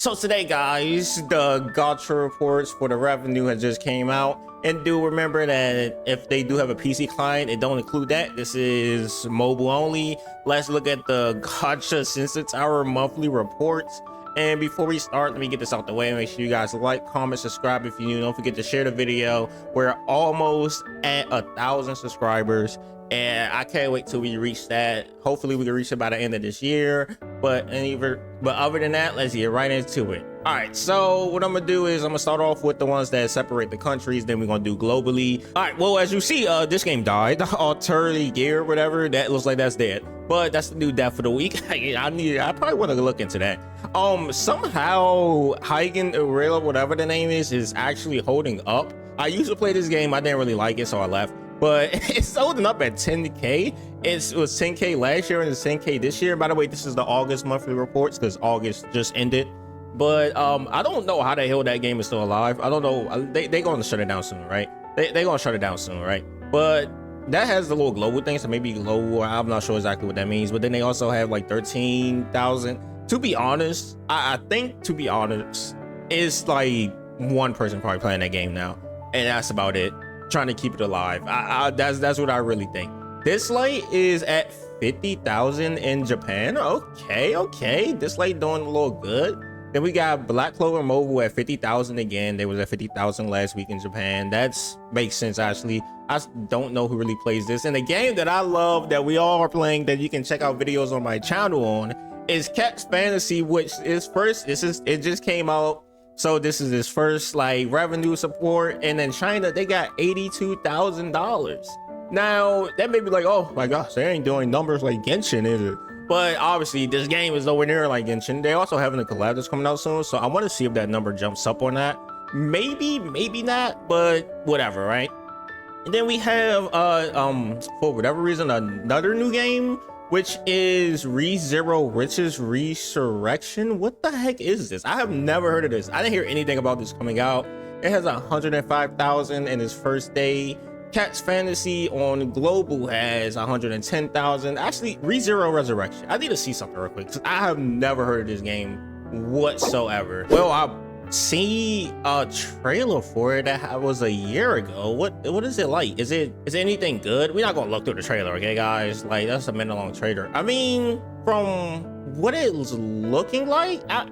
So today, guys, the Gacha reports for the revenue has just came out. And do remember that if they do have a PC client, it don't include that. This is mobile only. Let's look at the Gacha Sensor Tower monthly reports. And before we start, let me get this out the way. Make sure you guys like, comment, subscribe if you're new. Don't forget to share the video. We're almost at 1,000 subscribers. And I can't wait till we reach that. Hopefully we can reach it by the end of this year. But other than that, let's get right into it. All right, so what I'm gonna do is I'm gonna start off with the ones that separate the countries, then we're gonna do globally. All right, well, as you see, this game died. Alterity Gear, whatever, that looks like that's dead. But that's the new death of the week. I probably want to look into that. Somehow Heigen Urela, whatever the name is actually holding up. I used to play this game, I didn't really like it, so I left. But it's holding up at 10K. It was 10K last year and it's 10K this year. By the way, this is the August monthly reports because August just ended. But I don't know how the hell that game is still alive. I don't know. They gonna shut it down soon, right? They gonna shut it down soon, right? But that has the little global thing, so maybe global. I'm not sure exactly what that means. But then they also have like 13,000. To be honest, I think to be honest, it's like one person probably playing that game now, and that's about it. Trying to keep it alive. That's what I really think. This light is at 50,000 in Japan. Okay. This light doing a little good. Then we got Black Clover Mobile at 50,000 again. They was at 50,000 last week in Japan. That's makes sense actually. I don't know who really plays this. And the game that I love that we all are playing that you can check out videos on my channel on is Cat's Fantasy, which is first. It just came out. So this is his first like revenue support, and then China, they got $82,000. Now that may be like, oh my gosh, they ain't doing numbers like Genshin, is it? But obviously this game is nowhere near like Genshin. They also having a collab that's coming out soon, so I want to see if that number jumps up on that. Maybe not, but whatever, right? And then we have for whatever reason another new game, which is ReZero Riches Resurrection. What the heck is this? I have never heard of this. I didn't hear anything about this coming out. It has 105,000 in its first day. Cat's Fantasy on global has 110,000. Actually, ReZero Resurrection. I need to see something real quick because I have never heard of this game whatsoever. Well, I see a trailer for it that was a year ago. What is it like? Is it anything good? We're not gonna look through the trailer, okay, guys? Like, that's a minute-long trailer. I mean, from what it's looking like, I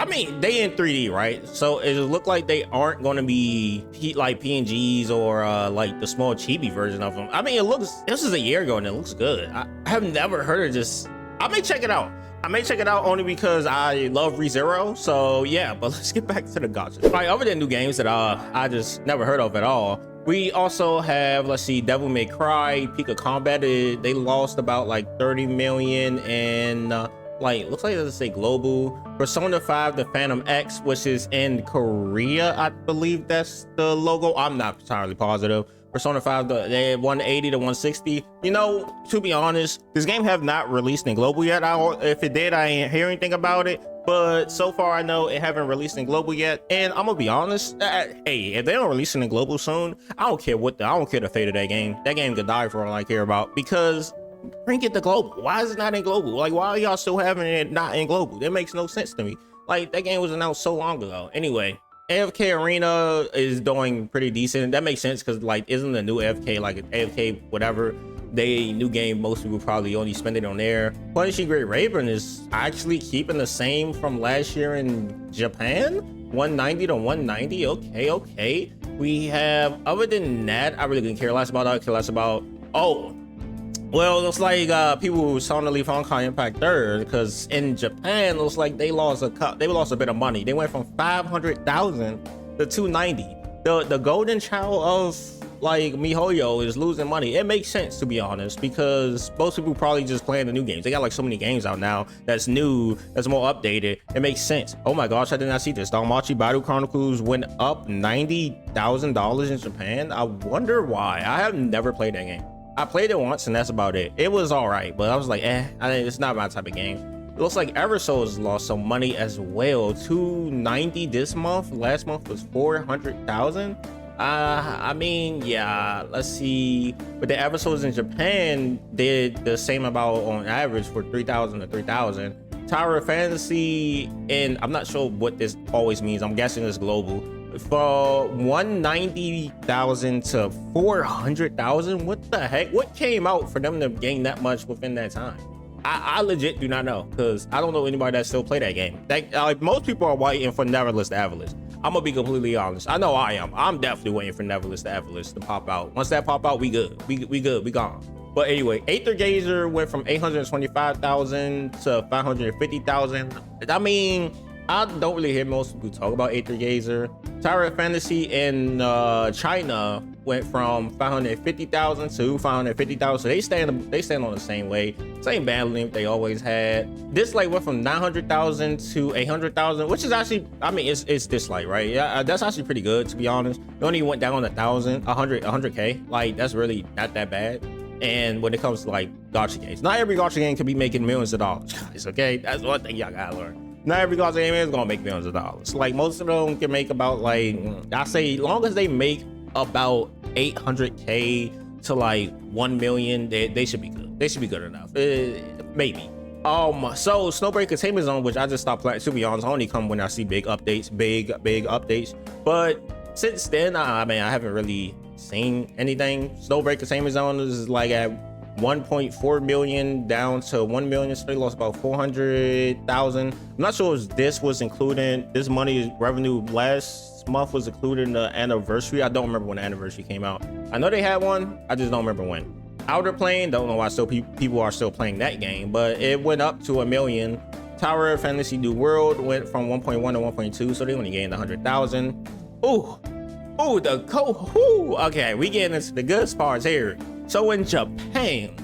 mean, they in 3D, right? So it look like they aren't gonna be like PNGs or like the small chibi version of them. I mean, this is a year ago and it looks good. I have never heard of this. I may check it out. Only because I love ReZero. So yeah, but let's get back to the gacha. All right, other than new games that I just never heard of at all, we also have, let's see, Devil May Cry, Peak of Combat. They lost about like 30 million and like, looks like let's say global. Persona 5, the Phantom X, which is in Korea, I believe that's the logo. I'm not entirely positive. Persona 5, they had 180 to 160. You know, to be honest, this game have not released in global yet. If it did, I ain't hear anything about it. But so far, I know it haven't released in global yet. And I'm gonna be honest, hey, if they don't release it in global soon, I don't care the fate of that game. That game could die for all I care about, because bring it to global. Why is it not in global? Like, why are y'all still having it not in global? That makes no sense to me. Like, that game was announced so long ago. Anyway, AFK Arena is doing pretty decent. That makes sense because, like, isn't the new AFK like AFK whatever? They new game, most people probably only spend it on there. Punishing Great Raven is actually keeping the same from last year in Japan. 190 to 190. Okay. We have, other than that, I really didn't care less about that. I care less about, oh, well, it looks like people who saw to leave Honkai Impact third, because in Japan, it looks like they lost a bit of money. They went from 500,000 to 290. The golden child of like MiHoYo is losing money. It makes sense, to be honest, because most people probably just playing the new games. They got like so many games out now that's new, that's more updated. It makes sense. Oh my gosh, I did not see this. Danmachi Battle Chronicles went up $90,000 in Japan. I wonder why. I have never played that game. I played it once and that's about it. It was all right, but I was like, it's not my type of game. It looks like Eversoul's lost some money as well. 290 this month. Last month was 400,000. I mean, yeah, let's see. But the Eversouls in Japan did the same amount on average for 3,000 to 3,000. Tower of Fantasy, and I'm not sure what this always means. I'm guessing it's global. For 190,000 to 400,000. What the heck? What came out for them to gain that much within that time? I legit do not know, because I don't know anybody that still play that game. Like most people are waiting for Neverless to Everless. I'm gonna be completely honest. I know I am. I'm definitely waiting for Neverless to Everless to pop out. Once that pop out, we good. We good. We gone. But anyway, Aether Gazer went from 825,000 to 550,000. I mean, I don't really hear most people talk about Aether Gazer. Tower of Fantasy in China went from 550,000 to 550,000. So they stand on the same way, same band length they always had. Dislike went from 900,000 to 800,000, which is actually, I mean, it's Dislike, right? Yeah, that's actually pretty good, to be honest. It only went down 100K. Like, that's really not that bad. And when it comes to like gacha games, not every gacha game can be making millions of dollars, guys. Okay, that's one thing y'all gotta learn. Not every gacha game is gonna make millions of dollars. Like most of them can make about, like, I say, long as they make about 800K to like 1 million, they should be good. They should be good enough. Maybe. So Snowbreak Containment Zone, which I just stopped playing, to be honest, I only come when I see big updates, big updates. But since then, I mean, I haven't really seen anything. Snowbreak Containment Zone is like at 1.4 million down to 1 million, so they lost about 400,000. I'm not sure if this was included, this money revenue last month was included in the anniversary. I don't remember when the anniversary came out. I know they had one, I just don't remember when. Outer Plane, don't know why still people are still playing that game, but it went up to 1 million. Tower of Fantasy New World went from 1.1 to 1.2, so they only gained 100,000. Okay, we getting into the good parts here. So in Japan,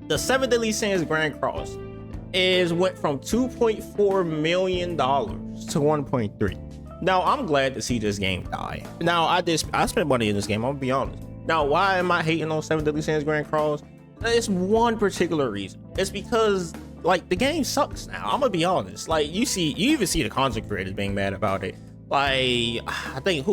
the 7 Deadly Sins Grand Cross went from $2.4 million to 1.3. Now I'm glad to see this game die. Now I spent money in this game, I'm gonna be honest. Now why am I hating on 7 Deadly Sins Grand Cross? It's one particular reason. It's because, like, the game sucks now. I'm gonna be honest. Like, you even see the content creators being mad about it. Like, I think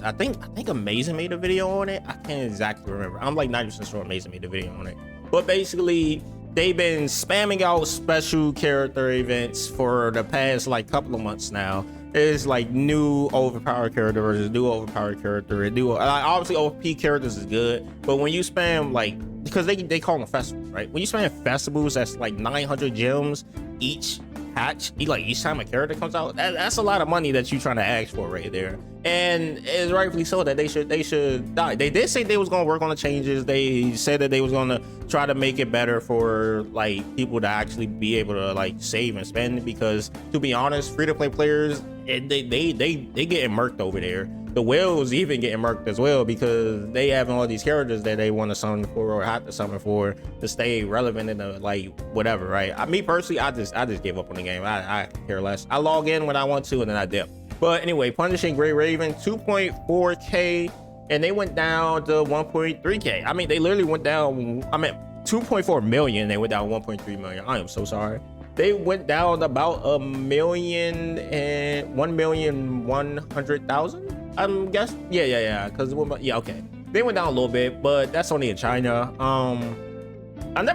I think Amazing made a video on it. I can't exactly remember. I'm like 90% sure Amazing made a video on it. But basically, they've been spamming out special character events for the past like couple of months now. It's like new overpowered character versus new overpowered character. Obviously OP characters is good, but when you spam, like, because they call them festivals, right? When you spam festivals, that's like 900 gems each patch, like each time a character comes out, that's a lot of money that you're trying to ask for right there. And it's rightfully so that they should die. They did say they was gonna work on the changes. They said that they was gonna try to make it better for like people to actually be able to like save and spend, because to be honest, free-to-play players, they getting murked over there. The whales even getting murked as well, because they having all these characters that they want to summon for or have to summon for to stay relevant in the, like, whatever, right? Me personally, I just gave up on the game. I care less. I log in when I want to and then I dip. But anyway, Punishing Grey Raven, 2.4K, and they went down to 1.3K. I mean, they literally went down, I mean, 2.4 million, they went down 1.3 million. I am so sorry. They went down about 1,100,000. I'm guessing. Yeah. Because okay. They went down a little bit, but that's only in China. I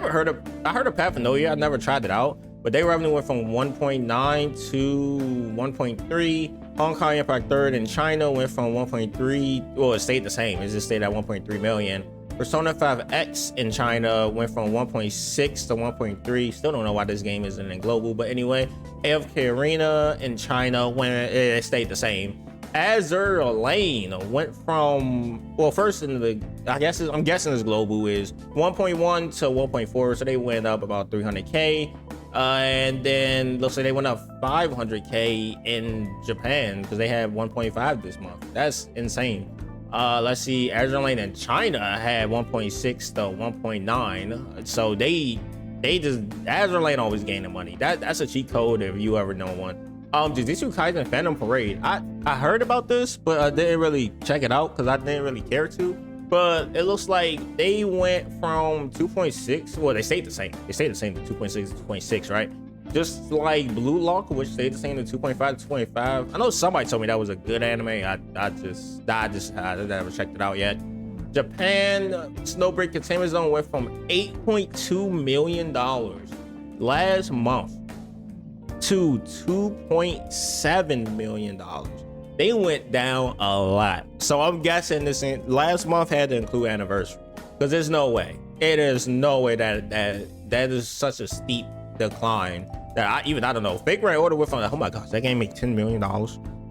heard of Pathanoia. I never tried it out, but their revenue went from 1.9 to 1.3. Hong Kong Impact Third in China went from 1.3. Well, it stayed the same. It just stayed at 1.3 million. Persona 5X in China went from 1.6 to 1.3. Still don't know why this game isn't in global, but anyway. AFK Arena in China it stayed the same. Azure Lane went from, well, first in the, I'm guessing this global is 1.1 to 1.4, so they went up about 300K. And then looks like they went up 500K in Japan because they had 1.5 this month. That's insane. Let's see, Azure Lane in China had 1.6 to 1.9. So they just, Azure Lane always gaining money. That's a cheat code if you ever know one. Jujutsu Kaisen Phantom Parade. I heard about this, but I didn't really check it out because I didn't really care to. But it looks like they went from 2.6. Well, they stayed the same. They stayed the same to 2.6 to 2.6, right? Just like Blue Lock, which stayed the same to 2.5 to 2.5. I know somebody told me that was a good anime. I never checked it out yet. Japan Snowbreak Containment Zone went from $8.2 million last month to $2.7 million. They went down a lot. So I'm guessing this last month had to include anniversary, because there's no way. It is no way that is such a steep decline that I don't know. Fake Grand Order went from, oh my gosh, that game made $10 million.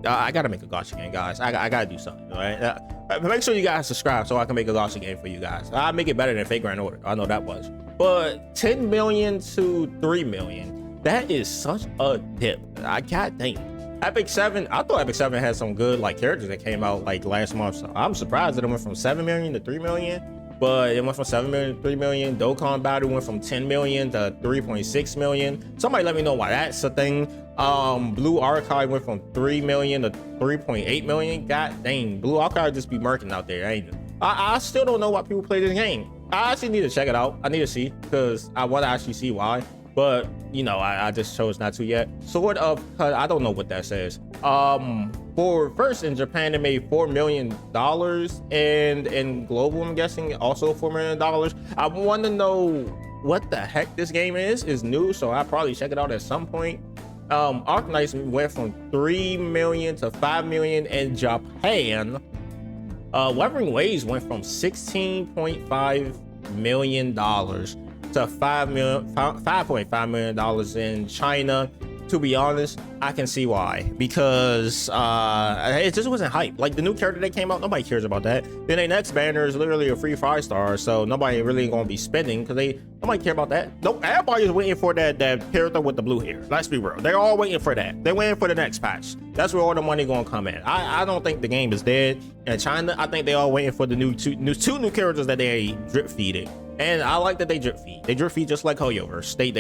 I gotta make a Gacha game, guys. I gotta do something, right? Make sure you guys subscribe so I can make a Gacha game for you guys. I'll make it better than Fake Grand Order. I know that was. But 10 million to 3 million, that is such a dip. I can't think. Epic 7, I thought Epic 7 had some good like characters that came out like last month. So I'm surprised that it went from 7 million to 3 million. But it went from 7 million to 3 million. Dokkan Battle went from 10 million to 3.6 million. Somebody let me know why that's a thing. Blue Archive went from 3 million to 3.8 million. God dang, Blue Archive just be murking out there, ain't it? I still don't know why people play this game. I actually need to check it out. I need to see, because I want to actually see why. But you know, I just chose not to yet. Sword of, I don't know what that says. For first in Japan, it made $4 million, and in global, I'm guessing also $4 million. I want to know what the heck this game is. It's new, so I'll probably check it out at some point. Arknights went from 3 million to 5 million in Japan. Wuthering Waves went from $16.5 million to $5.5 million in China. To be honest, I can see why, because it just wasn't hype. Like the new character that came out, nobody cares about that. Then their next banner is literally a free 5-star, so nobody really gonna be spending, because nobody care about that. No, everybody's waiting for that character with the blue hair. Let's be real, they're all waiting for that. They're waiting for the next patch. That's where all the money gonna come in. I don't think the game is dead in China. I think they all waiting for the two new characters that they drip feeding. And I like that they drip feed. They drip feed just like Hoyoverse. They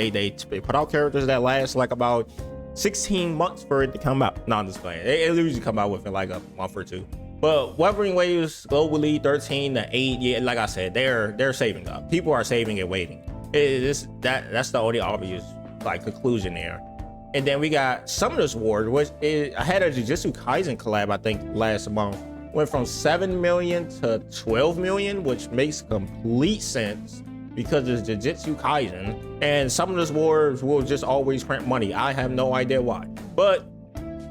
put out characters that last like about 16 months for it to come out. No, I'm just playing. It usually come out within like a month or two. But Wuthering Waves globally 13 to 8. Yeah, like I said, they're saving up. People are saving and waiting. That's the only obvious like conclusion there. And then we got Summoner's Ward, which I had a Jujutsu Kaisen collab, I think, last month. Went from 7 million to 12 million, which makes complete sense because it's Jujutsu Kaisen, and Summoner's Wars will just always print money. I have no idea why. But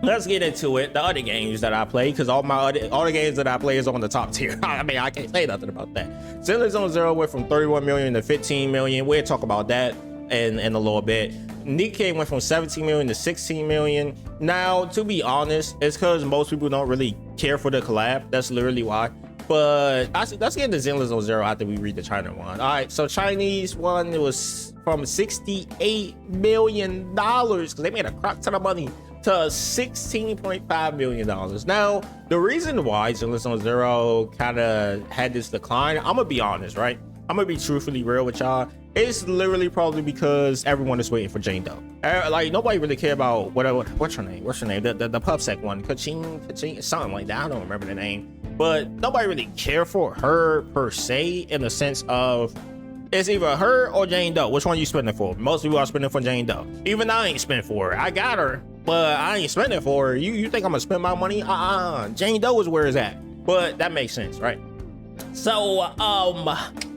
let's get into it. The other games that I play, because all the games that I play is on the top tier. I mean, I can't say nothing about that. Zenless Zone Zero went from 31 million to 15 million. We'll talk about that in a little bit. Nikkei went from 17 million to 16 million. Now, to be honest, it's because most people don't really care for the collab. That's literally why. But let's get into Zenless Zone Zero after we read the China one. All right, so Chinese one, it was from $68 million, because they made a crap ton of money, to $16.5 million. Now, the reason why Zenless Zone Zero kind of had this decline, I'm gonna be honest, right? I'm gonna be truthfully real with y'all. It's literally probably because everyone is waiting for Jane Doe. Like nobody really care about what's her name? What's her name? The PubSec one, Kaching, something like that. I don't remember the name. But nobody really care for her per se, in the sense of it's either her or Jane Doe. Which one you spending for? Most people are spending for Jane Doe. Even I ain't spending for her. I got her, but I ain't spending for her. You think I'm gonna spend my money? Jane Doe is where it's at. But that makes sense, right? So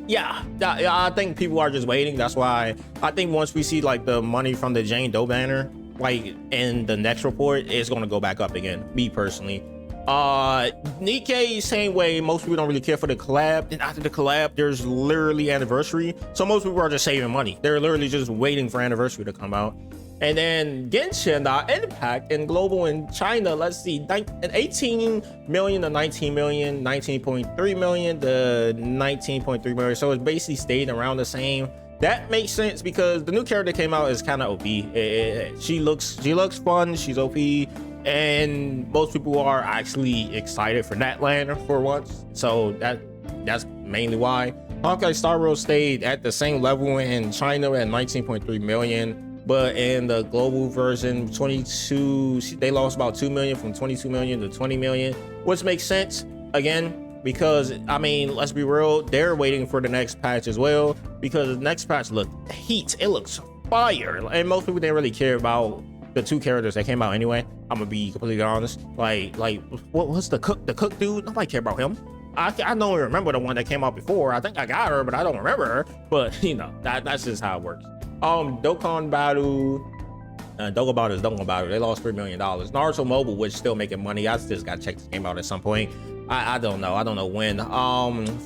yeah, I think people are just waiting. That's why I think once we see like the money from the Jane Doe banner, like in the next report, it's gonna go back up again. Me personally. Nikkei, same way. Most people don't really care for the collab. Then after the collab, there's literally anniversary. So most people are just saving money. They're literally just waiting for anniversary to come out. And then Genshin, Impact in global in China, let's see, 18 million to 19 million, 19.3 million to 19.3 million. So it's basically stayed around the same. That makes sense because the new character that came out is kind of OP. She looks fun. She's OP. And most people are actually excited for that land for once. So that's mainly why. Honkai Star Rail stayed at the same level in China at 19.3 million. But in the global version, 22, they lost about 2 million, from 22 million to 20 million, which makes sense again, because I mean, let's be real, they're waiting for the next patch as well, because the next patch looked heat, it looks fire, and most people didn't really care about the two characters that came out anyway. I'm gonna be completely honest. Like what was the cook dude? Nobody cared about him. I don't remember the one that came out before. I think I got her, but I don't remember her. But you know, that's just how it works. Dokkan Battle, Don't go about it. Don't go about it. They lost $3 million. Naruto Mobile, which still making money. I just got to check this game out at some point. I don't know. I don't know when.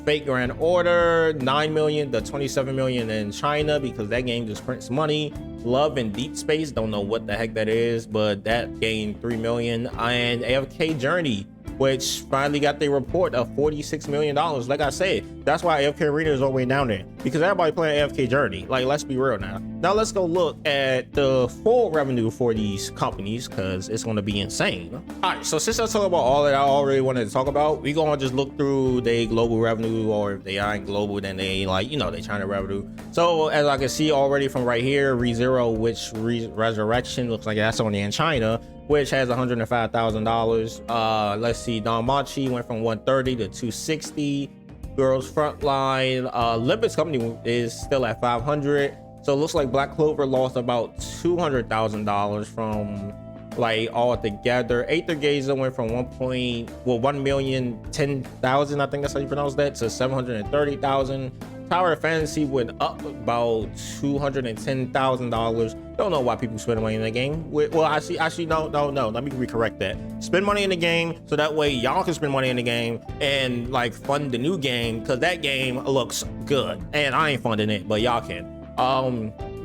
Fate Grand Order, 9 million to 27 million in China because that game just prints money. Love and Deep Space, don't know what the heck that is, but that gained 3 million. And AFK Journey, which finally got their report of $46 million. Like I said, that's why AFK Arena is all the way down there, because everybody playing AFK Journey. Like, let's be real now. Now let's go look at the full revenue for these companies, because it's going to be insane. All right, so since I talked about all that I already wanted to talk about, we going to just look through their global revenue, or if they aren't global, then they like, you know, they China revenue. So as I can see already from right here, ReZero, which Resurrection looks like that's only in China, which has $105,000. Let's see, Don Machi went from 130 to 260. Girls Frontline, Limpus Company is still at 500. So it looks like Black Clover lost about $200,000 from like all together. Aether Gazer went from 1,010,000, I think that's how you pronounce that, to 730,000. Tower of Fantasy went up about $210,000. Don't know why people spend money in the game. Well, actually, no. Let me recorrect that. Spend money in the game so that way y'all can spend money in the game and like fund the new game, because that game looks good and I ain't funding it, but y'all can.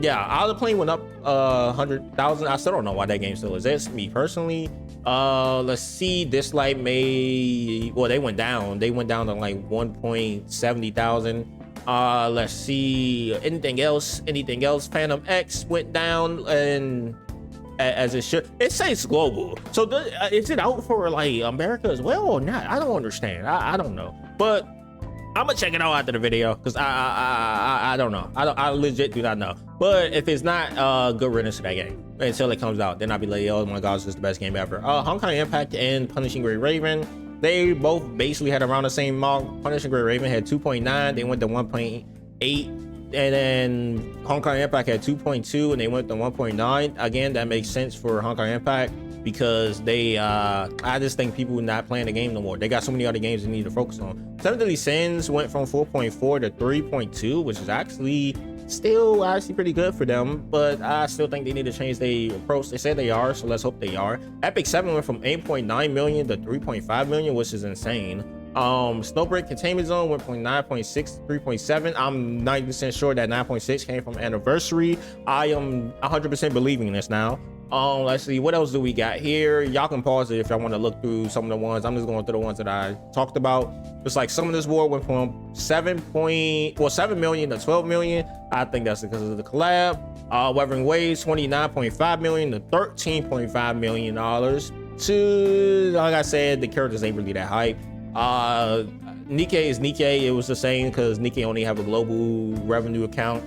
Yeah, Out of the Plane went up 100,000. I still don't know why that game still exists, me personally. Let's see, this light they went down. They went down to like 1.70,000. Let's see, anything else? Phantom X went down, and as it should. It says global, so is it out for like America as well or not? I don't understand. I don't know, but I'm gonna check it out after the video, because I don't know. I legit do not know. But if it's not, good riddance to that game until it comes out. Then I'll be like, oh my gosh, this is the best game ever. Hong Kong Impact and Punishing Gray Raven, they both basically had around the same mark. Punishing Gray Raven had 2.9, they went to 1.8, and then Hong Kong Impact had 2.2 and they went to 1.9. Again, that makes sense for Hong Kong Impact, because they I just think people are not playing the game no more. They got so many other games they need to focus on. Seven Deadly Sins went from 4.4 to 3.2, which is actually still pretty good for them, but I still think they need to change their approach. They said they are, so let's hope they are. Epic 7 went from 8.9 million to 3.5 million, which is insane. Snowbreak Containment Zone went from 9.6 to 3.7. I'm 90% sure that 9.6 came from Anniversary. I am 100% believing this now. Let's see, what else do we got here? Y'all can pause it if y'all want to look through some of the ones. I'm just going through the ones that I talked about. It's like some of this war went from 7 million to 12 million. I think that's because of the collab. Wuthering Waves, 29.5 million to 13.5 million dollars. To, like I said, the characters ain't really that hype. Nikkei is Nikkei. It was the same because Nikkei only have a global revenue account.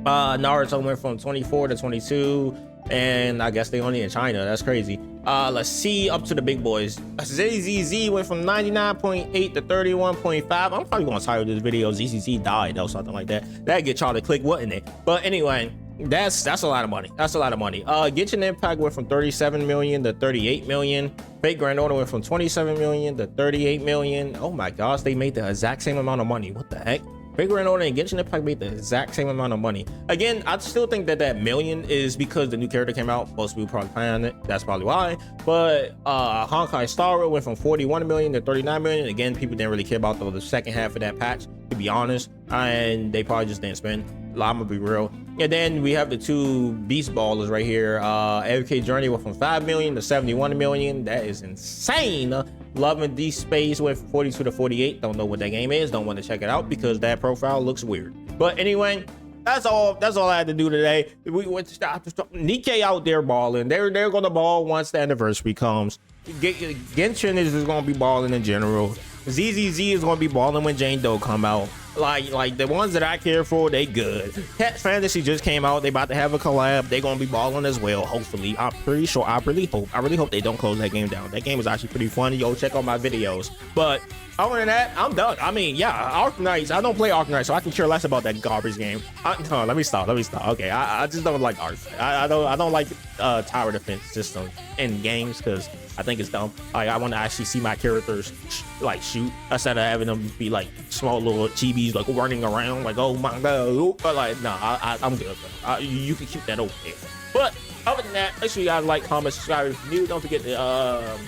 Naruto went from 24 to 22. And I guess they only in China. That's crazy. Let's see, up to the big boys. ZZZ went from 99.8 to 31.5. I'm probably gonna title this video ZZZ died or something like that. That'd get y'all to click, wouldn't it? But anyway, that's a lot of money. That's a lot of money. Genshin Impact went from 37 million to 38 million. Fate Grand Order went from 27 million to 38 million. Oh my gosh, they made the exact same amount of money. What the heck? Fate Grand Order and Genshin Impact made the exact same amount of money. Again, I still think that million is because the new character came out. Most people probably playing it. That's probably why. But Hong Kong Star Rail went from 41 million to 39 million. Again, people didn't really care about the second half of that patch, to be honest. And they probably just didn't spend. I'm gonna be real. And then we have the two beast ballers right here. AFK Journey went from 5 million to 71 million. That is insane. Love and Deep Space went from 42 to 48. Don't know what that game is. Don't want to check it out because that profile looks weird. But anyway, that's all I had to do today. We went to stop Nikkei out there balling. They're gonna ball once the anniversary comes. Genshin is just gonna be balling in general. ZZZ is gonna be balling when Jane Doe come out. Like the ones that I care for, they good. Cat Fantasy just came out. They about to have a collab. They gonna be balling as well, hopefully. I'm pretty sure. I really hope they don't close that game down. That game is actually pretty fun. Yo, check out my videos. But other than that, I'm done. I mean, yeah, Arc Knights. I don't play Arc Knights, so I can care less about that garbage game. No, let me stop. Okay, I just don't like Arc. I don't like tower defense systems in games because I think it's dumb. Like, I want to actually see my characters like shoot instead of having them be like small little chibis like running around like, oh my god. But like, no, I'm good, bro. You can keep that over there. But Other than that, make sure you guys like, comment, subscribe if you're new. Don't forget to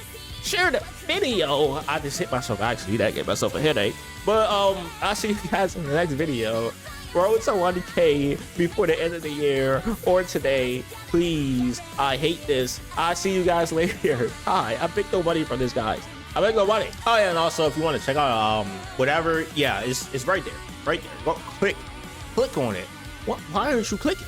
share the video. I just hit myself, actually. That gave myself a headache. But I'll see you guys in the next video. Road to 1K before the end of the year or today. Please, I hate this. I'll see you guys later. Hi, I picked no money from this, guys. I make no money. Oh yeah, and also if you want to check out whatever, yeah, it's right there. Right there. Go click on it. Why aren't you clicking?